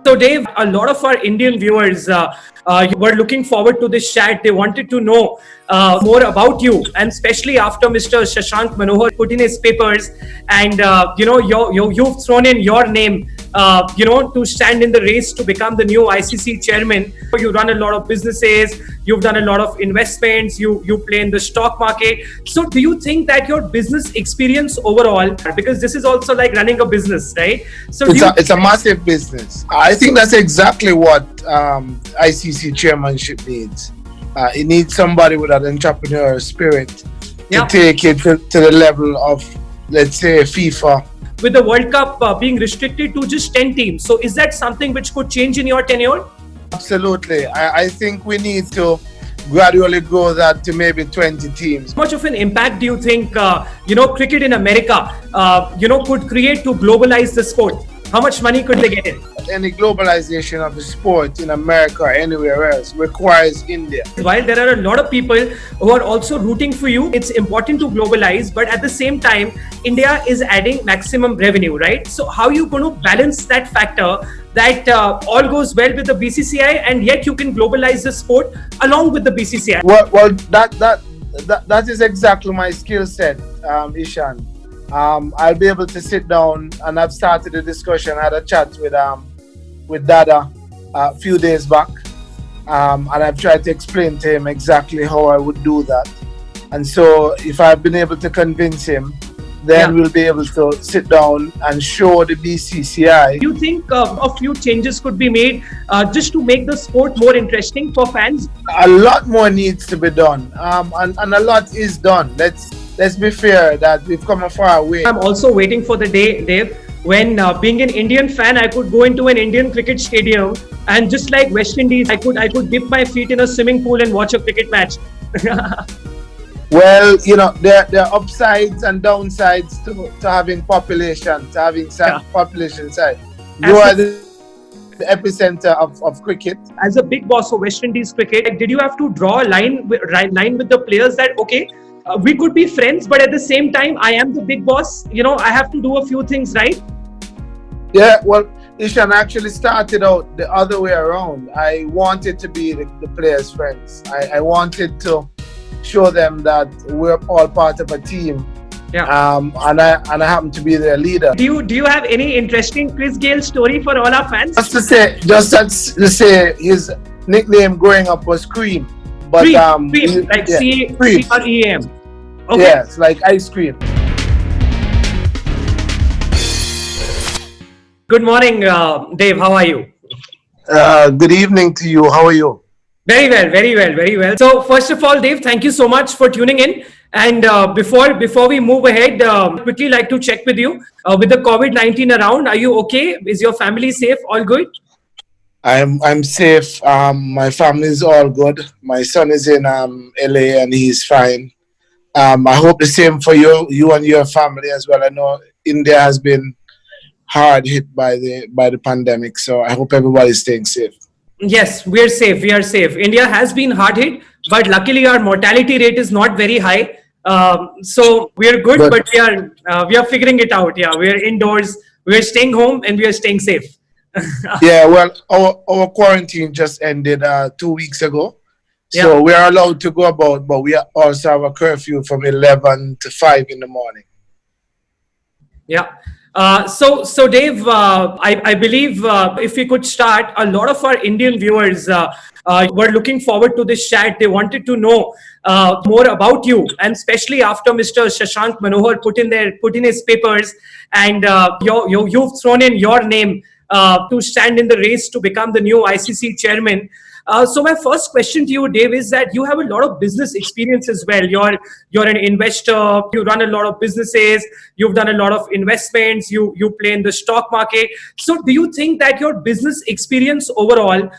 So Dave, a lot of our Indian viewers were looking forward to this chat. They wanted to know more about you, and especially after Mr. Shashank Manohar put in his papers, and you've thrown in your name, to stand in the race to become the new ICC chairman. You run a lot of businesses, you've done a lot of investments, you play in the stock market. So do you think that your business experience overall, because this is also like running a business, right? So it's a massive business. I think that's exactly what ICC chairmanship needs. It needs somebody with an entrepreneurial spirit to take it to the level of, let's say, FIFA. With the World Cup being restricted to just 10 teams, so is that something which could change in your tenure? Absolutely. I think we need to gradually grow that to maybe 20 teams. How much of an impact do you think, cricket in America, could create to globalize the sport? How much money could they get in? Any globalization of the sport in America or anywhere else requires India. While there are a lot of people who are also rooting for you, it's important to globalize, but at the same time, India is adding maximum revenue, right? So how are you going to balance that factor that all goes well with the BCCI and yet you can globalize the sport along with the BCCI? Well, that is exactly my skill set, Ishan. I'll be able to sit down, and I've started a discussion. I had a chat with Dada a few days back, and I've tried to explain to him exactly how I would do that. And so if I've been able to convince him, then we'll be able to sit down and show the BCCI. Do you think a few changes could be made just to make the sport more interesting for fans? A lot more needs to be done, and a lot is done. Let's be fair that we've come a far way. I'm also waiting for the day, Dave, when being an Indian fan, I could go into an Indian cricket stadium and just like West Indies, I could dip my feet in a swimming pool and watch a cricket match. Well, there are upsides and downsides to having population, population size. You are the epicenter of cricket. As a big boss of West Indies cricket, did you have to draw a line with the players that, okay, we could be friends, but at the same time, I am the big boss. I have to do a few things, right? Yeah, well, Ishan actually started out the other way around. I wanted to be the players' friends. I wanted to show them that we're all part of a team. Yeah. And I happen to be their leader. Do you have any interesting Chris Gayle story for all our fans? Just to say, his nickname growing up was Cream. But cream, like C-R-E-M. Okay. Yes, like ice cream. Good morning, Dave. How are you? Good evening to you. How are you? Very well, very well, very well. So first of all, Dave, thank you so much for tuning in. And before we move ahead, quickly like to check with you with the COVID-19 around. Are you okay? Is your family safe? All good? I'm safe. My family is all good. My son is in LA and he's fine. I hope the same for you and your family as well. I know India has been hard hit by the pandemic, so I hope everybody's staying safe. Yes, we are safe. We are safe. India has been hard hit, but luckily our mortality rate is not very high. So we are good, but we are figuring it out. Yeah, we are indoors. We are staying home and we are staying safe. Yeah, well, our quarantine just ended 2 weeks ago. So we are allowed to go about, but we also have a curfew from 11 to 5 in the morning. Yeah. So Dave, I believe if we could start, a lot of our Indian viewers were looking forward to this chat. They wanted to know more about you, and especially after Mr. Shashank Manohar put in his papers, and you've thrown in your name to stand in the race to become the new ICC chairman. So my first question to you, Dave, is that you have a lot of business experience as well. You're an investor. You run a lot of businesses. You've done a lot of investments. You play in the stock market. So do you think that your business experience overall,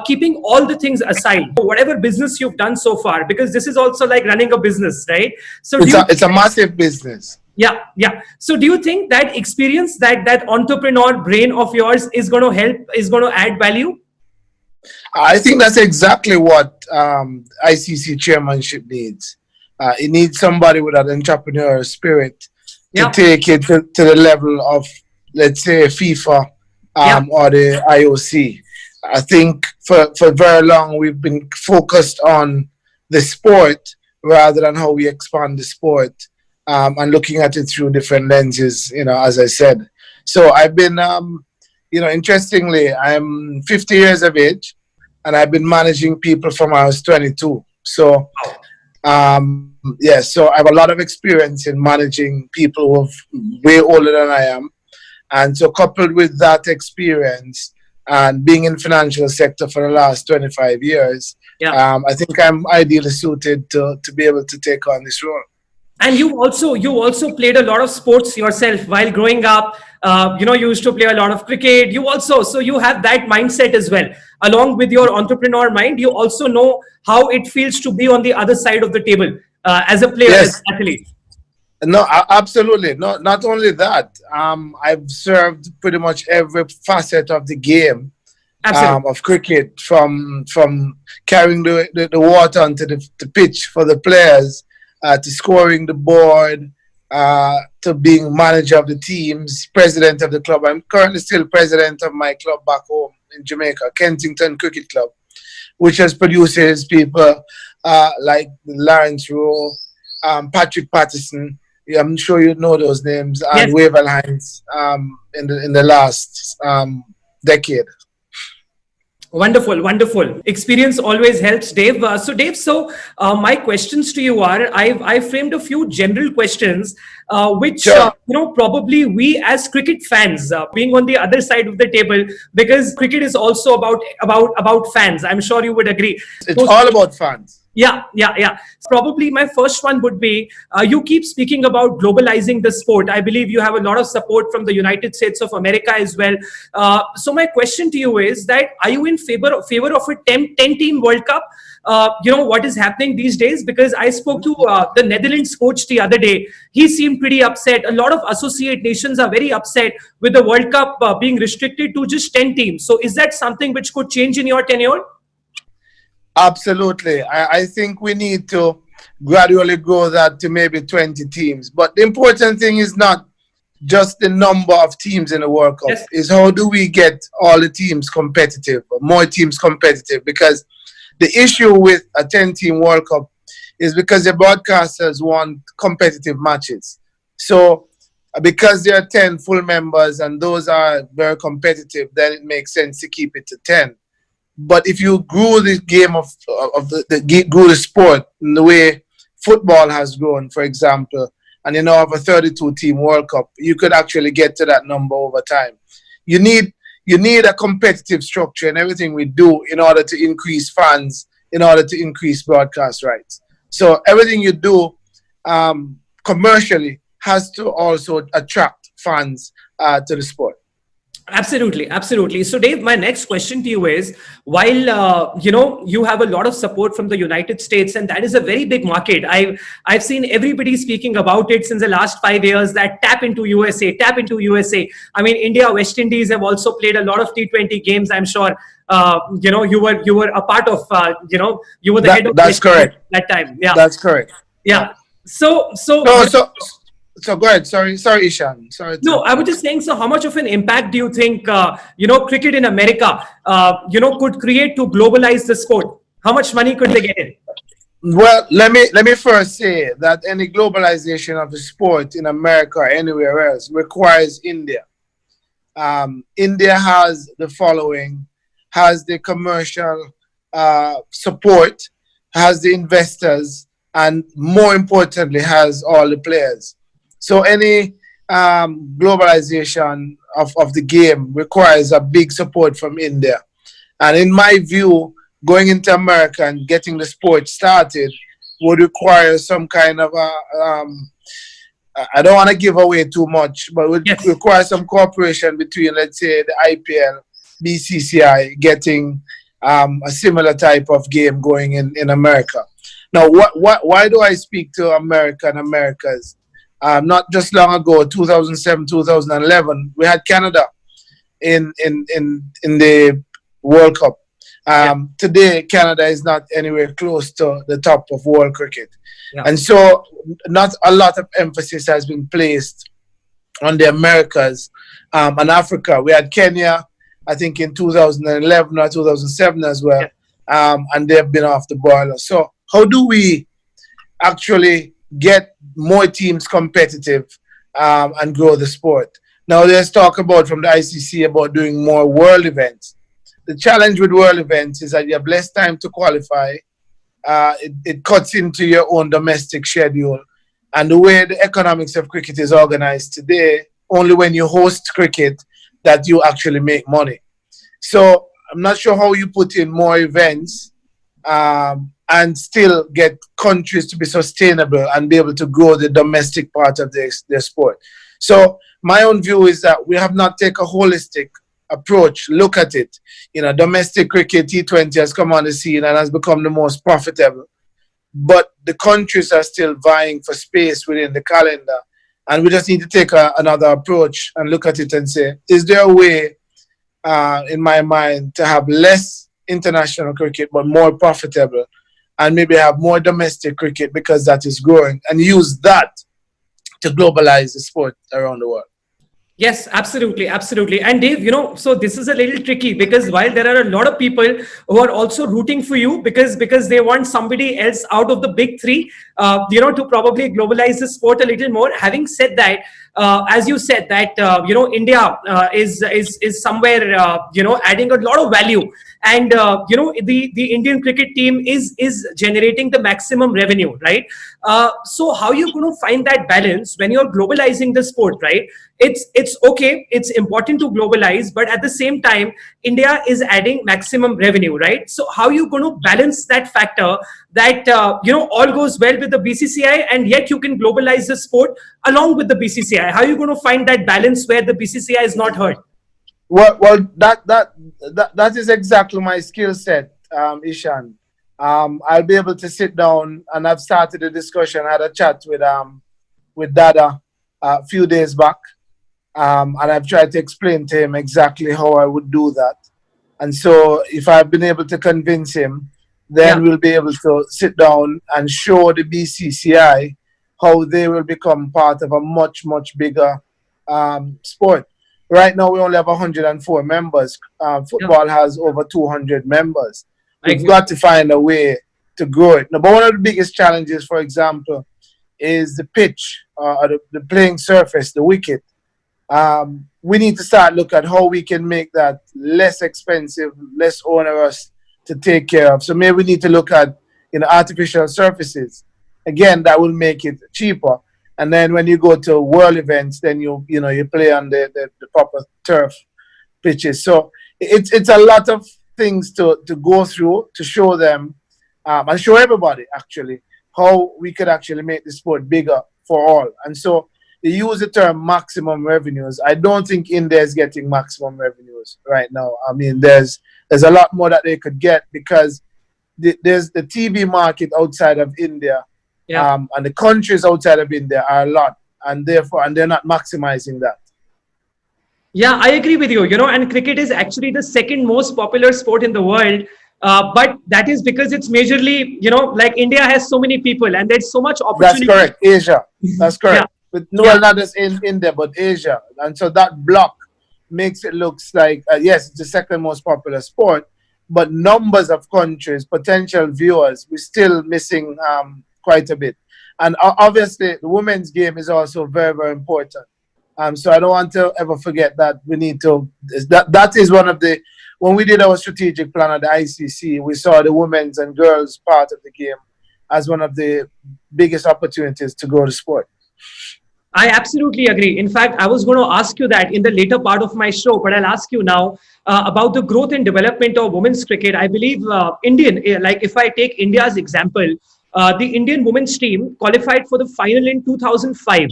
keeping all the things aside, whatever business you've done so far, because this is also like running a business, right? So it's a massive business. Yeah. So do you think that experience, that entrepreneur brain of yours is going to help, is going to add value? I think that's exactly what ICC chairmanship needs. It needs somebody with an entrepreneurial spirit to take it to the level of, let's say, FIFA Yeah. or the IOC. I think for very long we've been focused on the sport rather than how we expand the sport, and looking at it through different lenses, as I said. So I've been, interestingly, I'm 50 years of age and I've been managing people from I was 22. So, so I have a lot of experience in managing people who are way older than I am. And so coupled with that experience and being in financial sector for the last 25 years, Yeah. I think I'm ideally suited to be able to take on this role. And you also played a lot of sports yourself while growing up. You used to play a lot of cricket. So you have that mindset as well. Along with your entrepreneur mind, you also know how it feels to be on the other side of the table as a player, as Yes. an athlete. No, absolutely. No, not only that. I've served pretty much every facet of the game, Absolutely. of cricket, from carrying the water onto the pitch for the players, to scoring the board, to being manager of the teams, president of the club. I'm currently still president of my club back home in Jamaica, Kensington Cricket Club, which has produces people like Lawrence Rowe, Patrick Patterson. Yeah, I'm sure you know those names, and Yes. Wavel Hines, in the last decade. Wonderful, wonderful. Experience always helps, Dave. So my questions to you are: I framed a few general questions, which Sure. probably we as cricket fans, being on the other side of the table, because cricket is also about fans. I'm sure you would agree. It's So all about fans. yeah. Probably my first one would be, you keep speaking about globalizing the sport. I believe you have a lot of support from the United States of America as well. So my question to you is that, are you in favor of a 10 team World Cup? What is happening these days? Because I spoke to the Netherlands coach the other day. He seemed pretty upset. A lot of associate nations are very upset with the World Cup being restricted to just 10 teams. So is that something which could change in your tenure? Absolutely. I think we need to gradually grow that to maybe 20 teams. But the important thing is not just the number of teams in the World Cup, Yes. is how do we get all the teams competitive, or more teams competitive? Because the issue with a 10-team World Cup is because the broadcasters want competitive matches. So because there are 10 full members and those are very competitive, then it makes sense to keep it to 10. But if you grew the game grew the sport in the way football has grown, for example, and you now have a 32-team World Cup, you could actually get to that number over time. You need a competitive structure in everything we do in order to increase fans, in order to increase broadcast rights. So everything you do commercially has to also attract fans to the sport. Absolutely. So, Dave, my next question to you is: while you have a lot of support from the United States, and that is a very big market. I've seen everybody speaking about it since the last 5 years. That tap into USA. I mean, India, West Indies have also played a lot of T20 games. I'm sure. You were a part of. You were the head of. That's correct. That time. Yeah. That's correct. Yeah. So. So go ahead. Sorry, Ishan. Sorry. No, I was just saying. So, how much of an impact do you think cricket in America could create to globalize the sport? How much money could they get in? Well, let me first say that any globalization of the sport in America or anywhere else requires India. India has the following, has the commercial support, has the investors, and more importantly, has all the players. So any globalization of the game requires a big support from India. And in my view, going into America and getting the sport started would require some kind of I don't want to give away too much, but would Yes. require some cooperation between, let's say, the IPL, BCCI, getting a similar type of game going in America. Now, why do I speak to America and Americas? Not just long ago, 2007, 2011, we had Canada in the World Cup. Today, Canada is not anywhere close to the top of world cricket. Yeah. And so not a lot of emphasis has been placed on the Americas and Africa. We had Kenya, I think, in 2011 or 2007 as well, Yeah. and they've been off the boiler. So, how do we actually get more teams competitive and grow the sport? Now, there's talk about from the ICC about doing more world events. The challenge with world events is that you have less time to qualify. It cuts into your own domestic schedule. And the way the economics of cricket is organized today, only when you host cricket that you actually make money. So I'm not sure how you put in more events and still get countries to be sustainable and be able to grow the domestic part of their sport. So my own view is that we have not taken a holistic approach. Look at it. Domestic cricket T20 has come on the scene and has become the most profitable. But the countries are still vying for space within the calendar. And we just need to take another approach and look at it and say, is there a way, in my mind, to have less international cricket but more profitable, and maybe have more domestic cricket because that is growing, and use that to globalize the sport around the world? Yes, absolutely, absolutely. And Dave, so this is a little tricky because while there are a lot of people who are also rooting for you because they want somebody else out of the big three, to probably globalize the sport a little more. Having said that, as you said that India is somewhere adding a lot of value, and the Indian cricket team is generating the maximum revenue, right? So how you going to find that balance when you're globalizing the sport, right? It's okay, it's important to globalize, but at the same time India is adding maximum revenue, right? So how you going to balance that factor that all goes well with the BCCI and yet you can globalize the sport along with the BCCI? How are you going to find that balance where the BCCI is not hurt? Well, that is exactly my skill set, Ishan. I'll be able to sit down, and I've started a discussion. I had a chat with Dada a few days back, and I've tried to explain to him exactly how I would do that. And so, if I've been able to convince him, then we'll be able to sit down and show the BCCI how they will become part of a much, much bigger sport. Right now, we only have 104 members. Football has over 200 members. We've got to find a way to grow it. Now, but one of the biggest challenges, for example, is the pitch, or the playing surface, the wicket. We need to start look at how we can make that less expensive, less onerous to take care of. So maybe we need to look at artificial surfaces. Again, that will make it cheaper. And then when you go to world events, then you play on the proper turf pitches. So it's a lot of things to go through to show them and show everybody actually how we could actually make the sport bigger for all. And so they use the term maximum revenues. I don't think India is getting maximum revenues right now. I mean, there's a lot more that they could get because there's the TV market outside of India. And the countries outside of India are a lot, and they're not maximizing that. Yeah, I agree with you. And cricket is actually the second most popular sport in the world. But that is because it's majorly, like India has so many people and there's so much opportunity. That's correct. Asia. That's correct. But well, not just in India, but Asia. And so that block makes it looks like, yes, it's the second most popular sport, but numbers of countries, potential viewers, we're still missing quite a bit. And obviously, the women's game is also very, very important. So I don't want to ever forget that we need to. That is one of the. When we did our strategic plan at the ICC, we saw the women's and girls part of the game as one of the biggest opportunities to grow the sport. I absolutely agree. In fact, I was going to ask you that in the later part of my show, but I'll ask you now about the growth and development of women's cricket. I believe if I take India's example, the Indian women's team qualified for the final in 2005.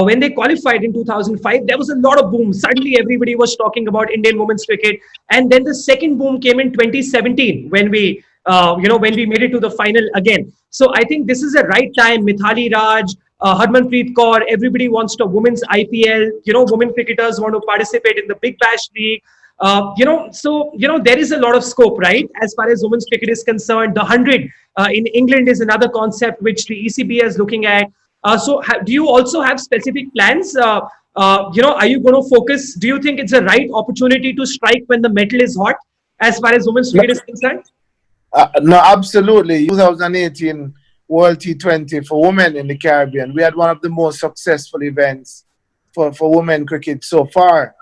When they qualified in 2005, there was a lot of boom. Suddenly, everybody was talking about Indian women's cricket. And then the second boom came in 2017 when we made it to the final again. So I think this is the right time. Mithali Raj, Harmanpreet Kaur, everybody wants to women's IPL. Women cricketers want to participate in the Big Bash League. There is a lot of scope, right? As far as women's cricket is concerned, the 100 in England is another concept which the ECB is looking at. Do you also have specific plans Are you going to focus? Do you think it's a right opportunity to strike when the metal is hot as far as women's No, cricket is concerned? no, absolutely. 2018 World T20 for women in the Caribbean. We had one of the most successful events for women cricket so far.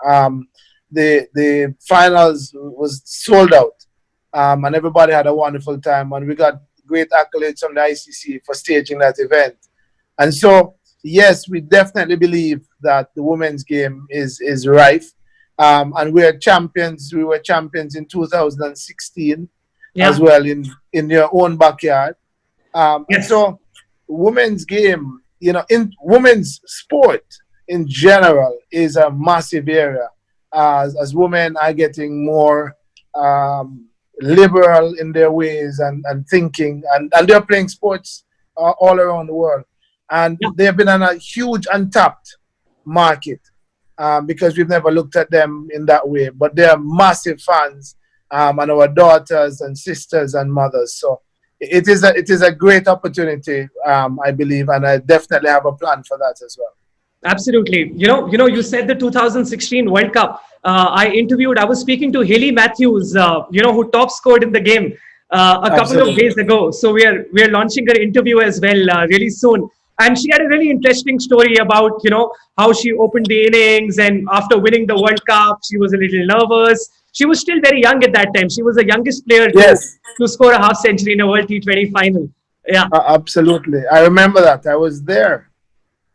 The finals was sold out, and everybody had a wonderful time. And we got great accolades from the ICC for staging that event. And so, yes, we definitely believe that the women's game is rife. And we're champions. We were champions in 2016 as Yeah. well in your own backyard. And Yes. so, women's game, in women's sport in general is a massive area. As women are getting more liberal in their ways and thinking, and they're playing sports all around the world. And Yeah. they've been on a huge untapped market because we've never looked at them in that way. But they're massive fans, and our daughters and sisters and mothers. So it is a great opportunity, I believe, and I definitely have a plan for that as well. Absolutely. You said the 2016 World Cup. I was speaking to Haley Matthews, who top scored in the game a couple of Absolutely. days ago. So we are launching her interview as well really soon. And she had a really interesting story about, how she opened the innings, and after winning the World Cup, she was a little nervous. She was still very young at that time. She was the youngest player Yes, to score a half century in a World T20 final. Yeah. absolutely. I remember that. I was there.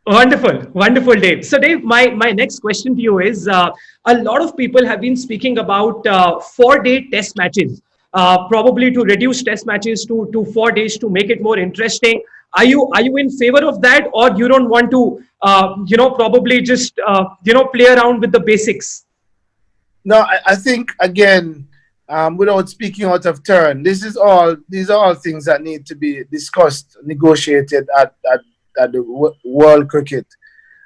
Wonderful, wonderful, Dave. So, Dave, my next question to you is: a lot of people have been speaking about 4-day test matches, probably to reduce test matches to 4 days to make it more interesting. Are you in favor of that, or you don't want to, probably just play around with the basics? No, I think again, without speaking out of turn, these are all things that need to be discussed, negotiated at the world cricket.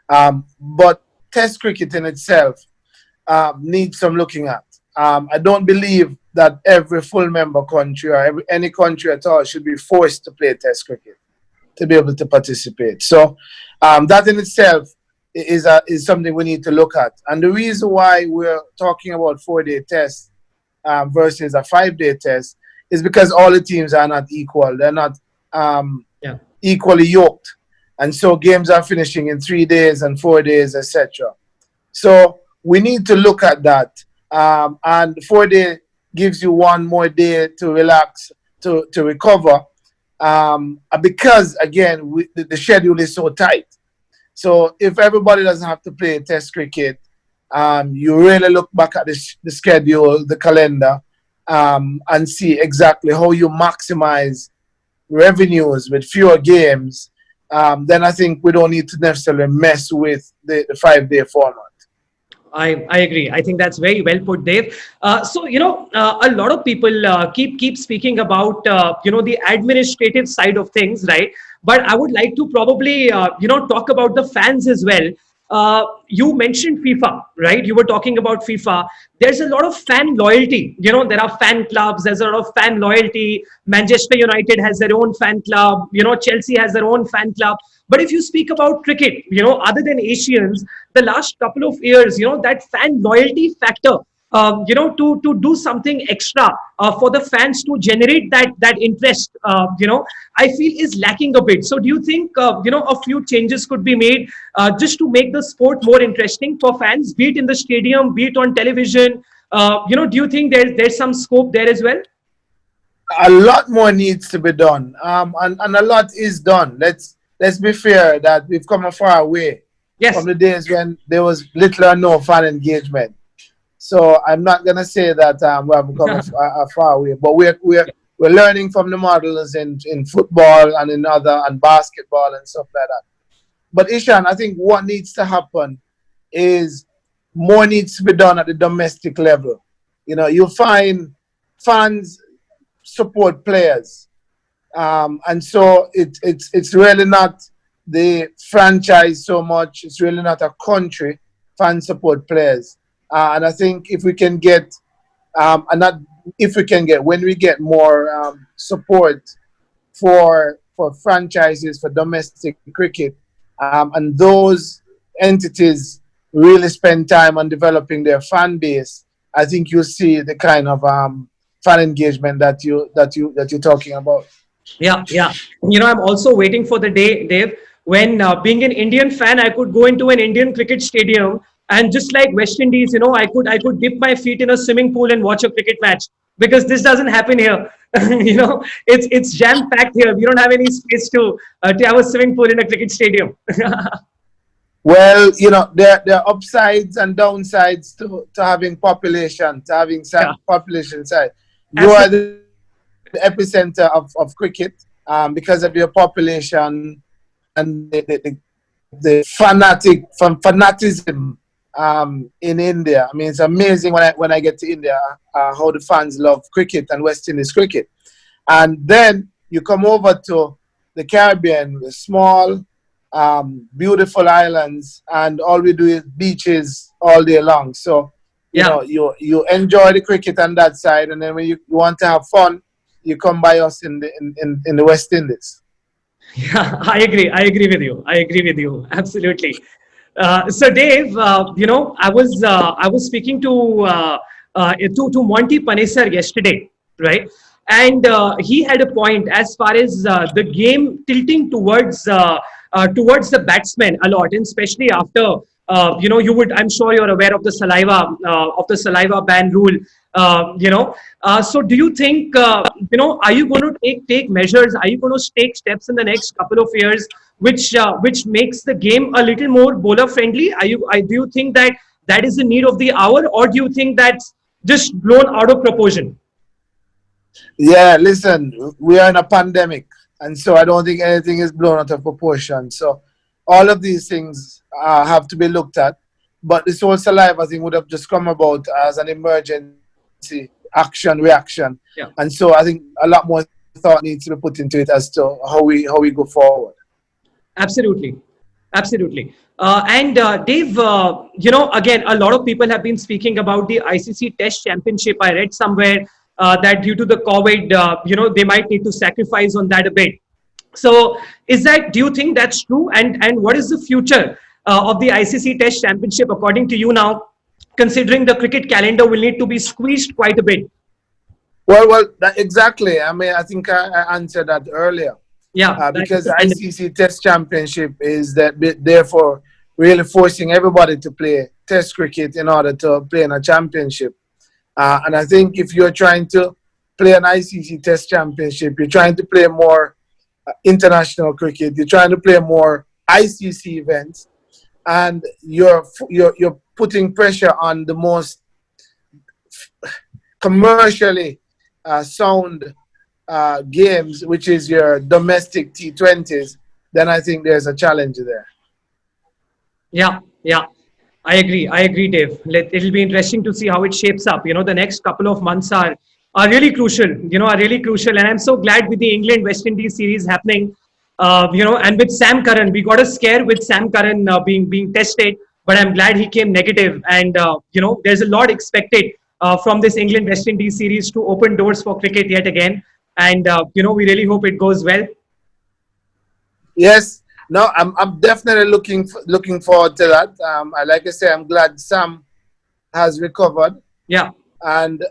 But Test cricket in itself needs some looking at. I don't believe that every full member country or any country at all should be forced to play Test cricket to be able to participate. So that in itself is something we need to look at. And the reason why we're talking about 4-day tests versus a 5-day test is because all the teams are not equal. They're not Yeah. equally yoked. And so games are finishing in 3 days and 4 days, etc. So we need to look at that. And 4-day gives you one more day to relax, to recover. Because, again, the schedule is so tight. So if everybody doesn't have to play Test cricket, you really look back at the schedule, the calendar, and see exactly how you maximize revenues with fewer games. Then I think we don't need to necessarily mess with the 5-day format. I agree. I think that's very well put, Dave. A lot of people keep speaking about the administrative side of things, right? But I would like to probably talk about the fans as well. You mentioned FIFA, right? You were talking about FIFA. There's a lot of fan loyalty. There are fan clubs. There's a lot of fan loyalty. Manchester United has their own fan club. Chelsea has their own fan club. But if you speak about cricket, other than Asians, the last couple of years, that fan loyalty factor, to do something extra for the fans to generate that interest, I feel is lacking a bit. So do you think, a few changes could be made just to make the sport more interesting for fans, be it in the stadium, be it on television? Do you think there's some scope there as well? A lot more needs to be done, and a lot is done. Let's be fair that we've come a far way from Yes. the days when there was little or no fan engagement. So I'm not gonna say that we have come a far way, but we're learning from the models in football and in other and basketball and stuff like that. But Ishan, I think what needs to happen is more needs to be done at the domestic level. You find fans support players, and so it's really not the franchise so much. It's really not a country. Fans support players, and I think if we can get, and not if we can get, when we get more support for franchises for domestic cricket, and those entities really spend time on developing their fan base, I think you'll see the kind of fan engagement that you're talking about. Yeah, yeah. I'm also waiting for the day, Dave, when being an Indian fan, I could go into an Indian cricket stadium and just like West Indies, I could dip my feet in a swimming pool and watch a cricket match because this doesn't happen here. It's jam packed here. We don't have any space to have a swimming pool in a cricket stadium. Well, there are upsides and downsides to having population, to having Yeah, population size. You are absolutely. the epicenter of cricket because of your population and the fanatism in India. I mean, it's amazing when I get to India how the fans love cricket and West Indies cricket. And then you come over to the Caribbean, the small, beautiful islands, and all we do is beaches all day long. So, Yeah. you enjoy the cricket on that side, and then when you want to have fun, you come by us in the West Indies. Yeah, I agree. I agree with you. I agree with you. Absolutely. So, Dave, I was speaking to Monty Panesar yesterday, right? And he had a point as far as the game tilting towards the batsman a lot, and especially after I'm sure you're aware of the saliva ban rule. So do you think are you going to take measures? Are you going to take steps in the next couple of years, which makes the game a little more bowler friendly? Do you think that is the need of the hour, or do you think that's just blown out of proportion? Yeah, listen, we are in a pandemic, and so I don't think anything is blown out of proportion. So all of these things have to be looked at. But this whole saliva thing would have just come about as an emergency action reaction, Yeah. and so I think a lot more thought needs to be put into it as to how we go forward. Absolutely. Absolutely. And Dave, again, a lot of people have been speaking about the ICC Test Championship. I read somewhere that due to the COVID, they might need to sacrifice on that a bit. So, do you think that's true? And what is the future of the ICC Test Championship according to you now, considering the cricket calendar will need to be squeezed quite a bit? Well, exactly. I mean, I think I answered that earlier. Yeah, Because the ICC Test Championship is therefore really forcing everybody to play Test cricket in order to play in a championship. And I think if you're trying to play an ICC Test Championship, you're trying to play more international cricket, you're trying to play more ICC events, and you're putting pressure on the most commercially sound games, which is your domestic T20s, then I think there's a challenge there. Yeah, yeah. I agree, Dave. It'll be interesting to see how it shapes up. The next couple of months are really crucial. Are really crucial, and I'm so glad with the England West Indies series happening. And with Sam Curran, we got a scare with Sam Curran being tested, but I'm glad he came negative. And there's a lot expected from this England West Indies series to open doors for cricket yet again. And we really hope it goes well. Yes, no, I'm definitely looking forward to that. Like I say, I'm glad Sam has recovered, Yeah, and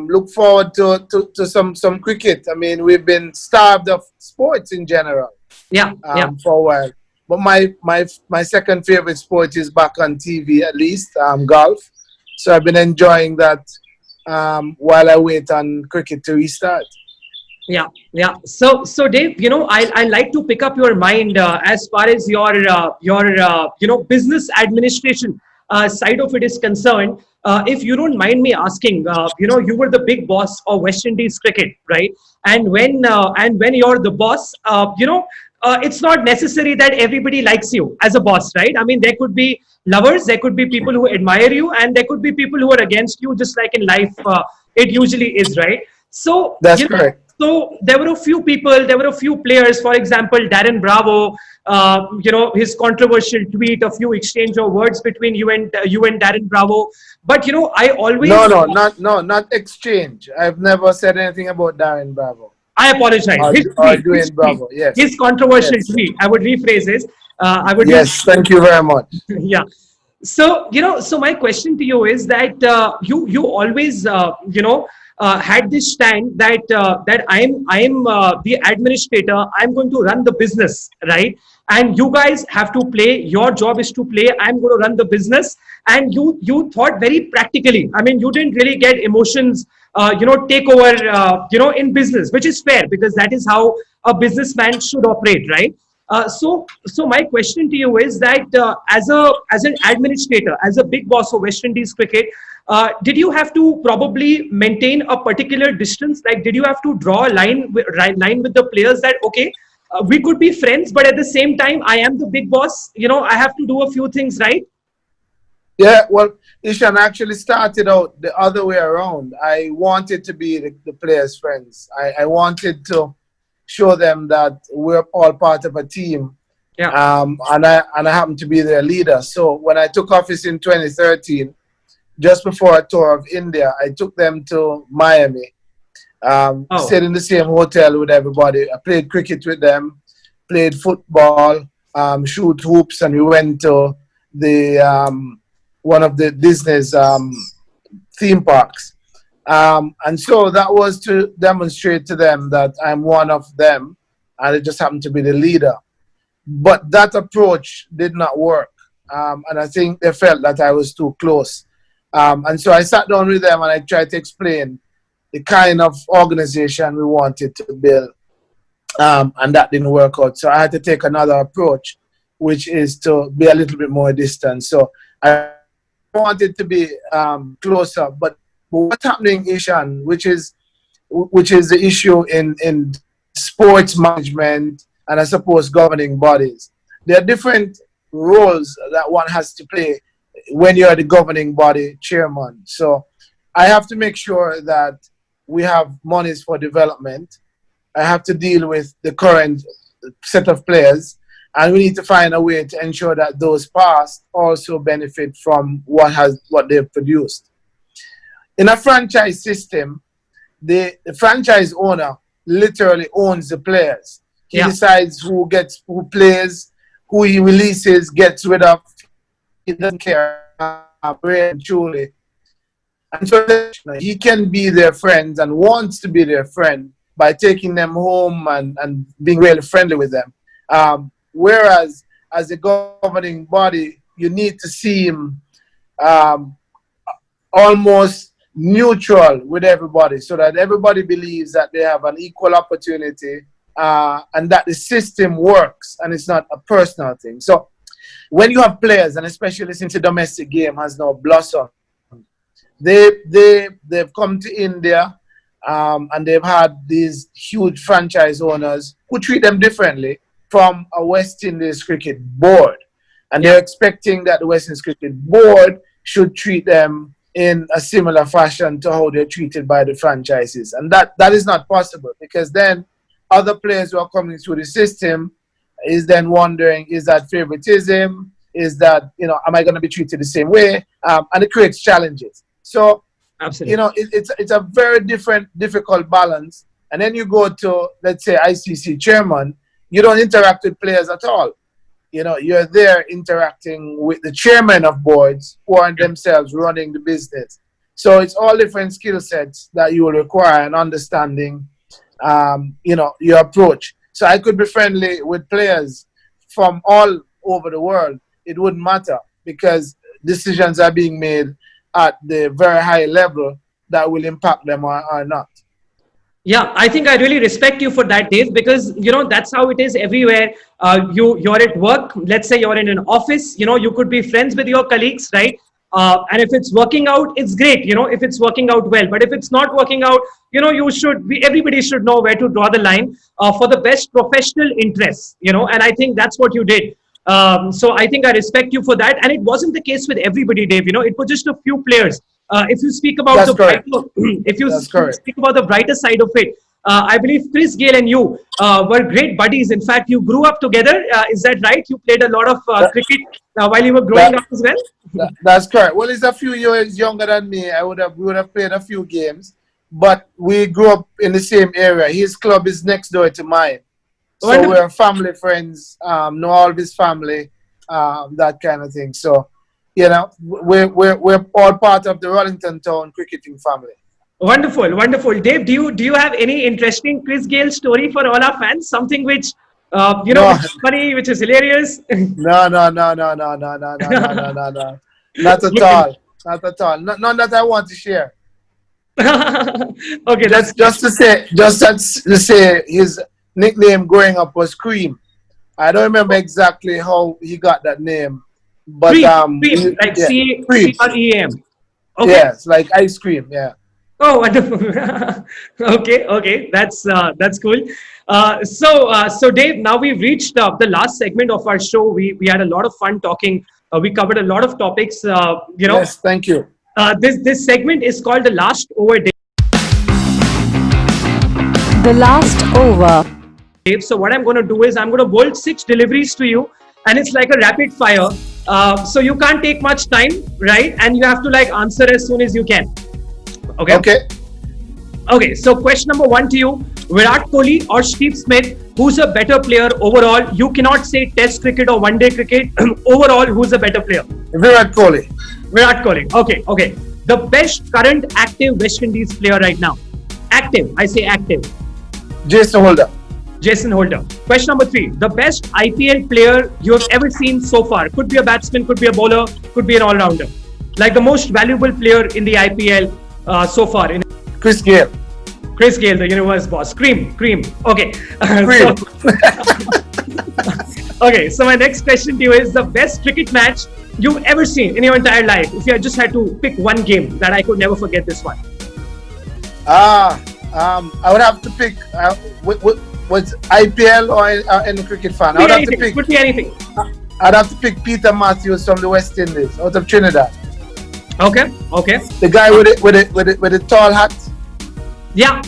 look forward to some cricket. I mean, we've been starved of sports in general yeah, yeah. for a while. But my second favorite sport is back on TV, at least golf. So I've been enjoying that while I wait on cricket to restart. Yeah, yeah. So Dave, I like to pick up your mind as far as your business administration side of it is concerned. If you don't mind me asking, you were the big boss of West Indies cricket, right? And when you're the boss, it's not necessary that everybody likes you as a boss, right? I mean, there could be lovers, there could be people who admire you, and there could be people who are against you, just like in life, it usually is, right? So, That's correct. So there were a few people, there were a few players, for example, Darren Bravo, his controversial tweet, a few exchange of words between you and Darren Bravo. But, I always... Not exchange. I've never said anything about Darren Bravo. I apologize. Or Dwayne Bravo, yes. His controversial Yes. tweet, I would rephrase this. Yes, thank you very much. Yeah. So my question to you is that you always had this stand that I'm the administrator. I'm going to run the business, right? And you guys have to play. Your job is to play. I'm going to run the business, and you thought very practically. I mean, you didn't really get emotions, take over, in business, which is fair because that is how a businessman should operate, right? So my question to you is that as an administrator, as a big boss of West Indies cricket, did you have to probably maintain a particular distance? Like, did you have to draw a line with the players that okay, we could be friends, but at the same time, I am the big boss. I have to do a few things right. Yeah, well, Ishan actually started out the other way around. I wanted to be the players' friends. I wanted to show them that we're all part of a team. Yeah. And I happen to be their leader. So when I took office in 2013, just before a tour of India, I took them to Miami. Stayed in the same hotel with everybody. I played cricket with them, played football, shoot hoops, and we went to the one of the Disney's theme parks. And so that was to demonstrate to them that I'm one of them, and it just happened to be the leader. But that approach did not work, and I think they felt that I was too close. And so I sat down with them and I tried to explain the kind of organization we wanted to build, and that didn't work out. So I had to take another approach, which is to be a little bit more distant. So I wanted to be closer, but what's happening, Ishan, which is the issue in sports management and I suppose governing bodies. There are different roles that one has to play when you're the governing body chairman. So I have to make sure that we have monies for development. I have to deal with the current set of players, and we need to find a way to ensure that those past also benefit from what they've produced. In a franchise system, the franchise owner literally owns the players. He decides who plays, who he releases, gets rid of. He doesn't care, really and truly. And so he can be their friend and wants to be their friend by taking them home and being really friendly with them. Whereas as a governing body, you need to seem almost neutral with everybody so that everybody believes that they have an equal opportunity and that the system works and it's not a personal thing. So when you have players, and especially since the domestic game has now blossomed, they've come to India and they've had these huge franchise owners who treat them differently from a West Indies cricket board. And they're expecting that the West Indies cricket board should treat them in a similar fashion to how they're treated by the franchises. And that is not possible, because then other players who are coming through the system is then wondering, is that favoritism? Is that, am I going to be treated the same way? And it creates challenges. So, absolutely, it's a very difficult balance. And then you go to, let's say, ICC chairman, you don't interact with players at all. You're there interacting with the chairman of boards who are themselves running the business. So it's all different skill sets that you will require and understanding, your approach. So I could be friendly with players from all over the world. It wouldn't matter, because decisions are being made at the very high level that will impact them or not. Yeah, I think I really respect you for that, Dave, because that's how it is everywhere. You're at work. Let's say you're in an office. You could be friends with your colleagues, right? And if it's working out, it's great. If it's working out well. But if it's not working out, everybody should know where to draw the line for the best professional interests. And I think that's what you did. So I think I respect you for that. And it wasn't the case with everybody, Dave. It was just a few players. If you speak about speak about the brighter side of it, I believe Chris Gale and you were great buddies. In fact, you grew up together. Is that right? You played a lot of cricket while you were growing up as well. That's correct. Well, he's a few years younger than me. We would have played a few games, but we grew up in the same area. His club is next door to mine, so we're family friends. Know all of his family, that kind of thing. So. you know, we're all part of the Rollington Town cricketing family. Wonderful, wonderful. Dave, do you have any interesting Chris Gayle story for all our fans? Something which No. which is funny, which is hilarious. No, no, no, no, no, no, no, no, no, no, no, no. Not at all. Not at all. None that I want to share. Okay, that's Just to say his nickname growing up was Cream. I don't remember exactly how he got that name, but Cream, like yeah, Cream. CREM. Okay. Yes, like ice cream. Yeah. Oh, wonderful. Okay, that's cool. So Dave, now we've reached the last segment of our show. We had a lot of fun talking. We covered a lot of topics. Yes, thank you. This segment is called the last over, The last over. Dave. So what I'm going to do is I'm going to bolt 6 deliveries to you, and it's like a rapid fire. So you can't take much time, right? And you have to like answer as soon as you can. Okay. Okay. So question number 1 to you: Virat Kohli or Steve Smith? Who's a better player overall? You cannot say Test cricket or one-day cricket. Overall, who's a better player? Virat Kohli. Virat Kohli. Okay. The best current active West Indies player right now. Active. I say active. Jason Holder. Jason Holder. Question number 3. The best IPL player you have ever seen so far. Could be a batsman, could be a bowler, could be an all-rounder. Like the most valuable player in the IPL so far. Chris Gayle. Chris Gayle, the universe boss. Cream. Okay. Cream. Okay, so my next question to you is the best cricket match you've ever seen in your entire life. If you just had to pick one game that I could never forget this one. I would have to pick was IPL or any cricket fan. Could be anything. I'd have to pick Peter Matthews from the West Indies, out of Trinidad. Okay. The guy with the tall hat. Yeah.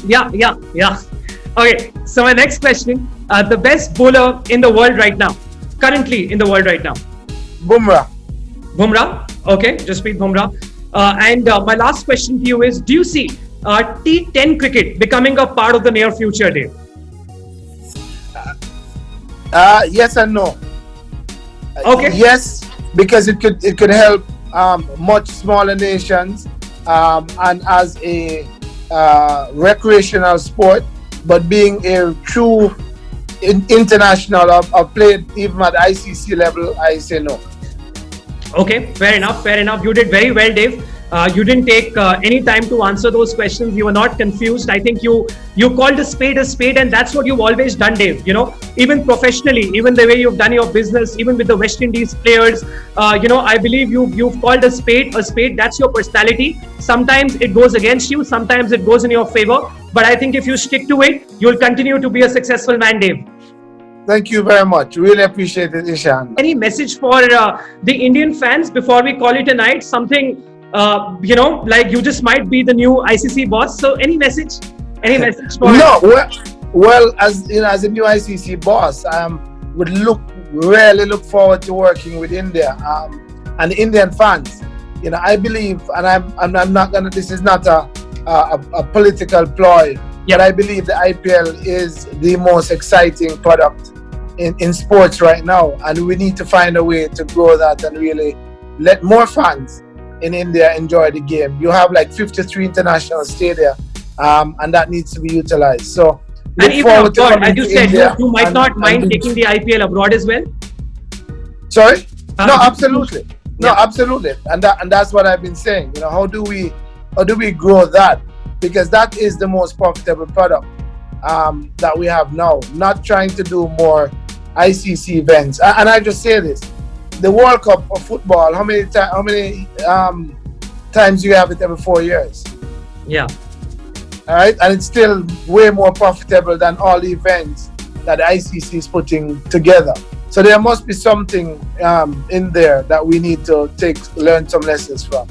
Okay, so my next question: the best bowler in the world right now, currently in the world right now. Bumrah. Okay, Jasprit Bumrah. And my last question to you is: do you see T10 cricket becoming a part of the near future, Dave? Yes and no. Okay. Yes, because it could help much smaller nations and as a recreational sport, but being a true international or played even at ICC level, I say no. Okay, fair enough. You did very well, Dave. You didn't take any time to answer those questions. You were not confused. I think you called a spade, and that's what you've always done, Dave. Even professionally, even the way you've done your business, even with the West Indies players, I believe you've called a spade. That's your personality. Sometimes it goes against you, sometimes it goes in your favor. But I think if you stick to it, you'll continue to be a successful man, Dave. Thank you very much. Really appreciate it, Ishan. Any message for the Indian fans before we call it a night? Something, like you just might be the new ICC boss. So any message for... No, well, as a new ICC boss, would really look forward to working with India and the Indian fans. I believe, and I'm not gonna. This is not a political ploy, but I believe the IPL is the most exciting product in sports right now, and we need to find a way to grow that and really let more fans in India enjoy the game. You have like 53 international stadia, and that needs to be utilized. So and even abroad, as you said, you might not mind taking the IPL abroad as well. Sorry? No, absolutely. No, absolutely. And that's what I've been saying. How do we grow that? Because that is the most profitable product that we have now. Not trying to do more ICC events. And I just say this: the World Cup of football. How many times do you have it every 4 years? Yeah. All right, and it's still way more profitable than all the events that the ICC is putting together. So there must be something in there that we need to learn some lessons from.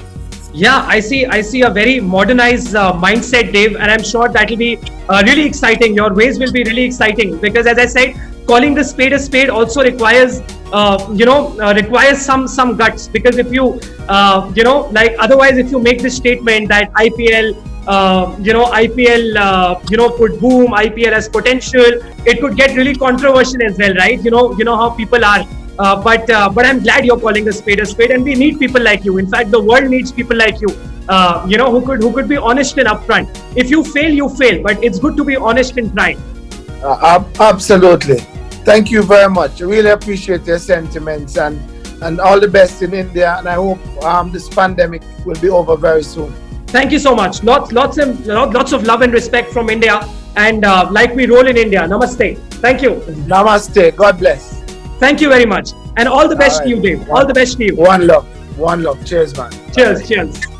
Yeah, I see a very modernized mindset, Dave, and I'm sure that will be really exciting. Your ways will be really exciting because, as I said, calling the spade a spade also requires some guts. Because if you otherwise, if you make this statement that IPL could boom, IPL has potential, it could get really controversial as well, right? You know how people are. But I'm glad you're calling a spade, and we need people like you. In fact, the world needs people like you. Who could be honest and upfront. If you fail, you fail. But it's good to be honest and trying. Absolutely. Thank you very much. I really appreciate your sentiments and all the best in India. And I hope this pandemic will be over very soon. Thank you so much. Lots of love and respect from India. And like we roll in India. Namaste. Thank you. Namaste. God bless. Thank you very much. And all the best to you, Dave. All the best to you. One love. Cheers, man. Cheers.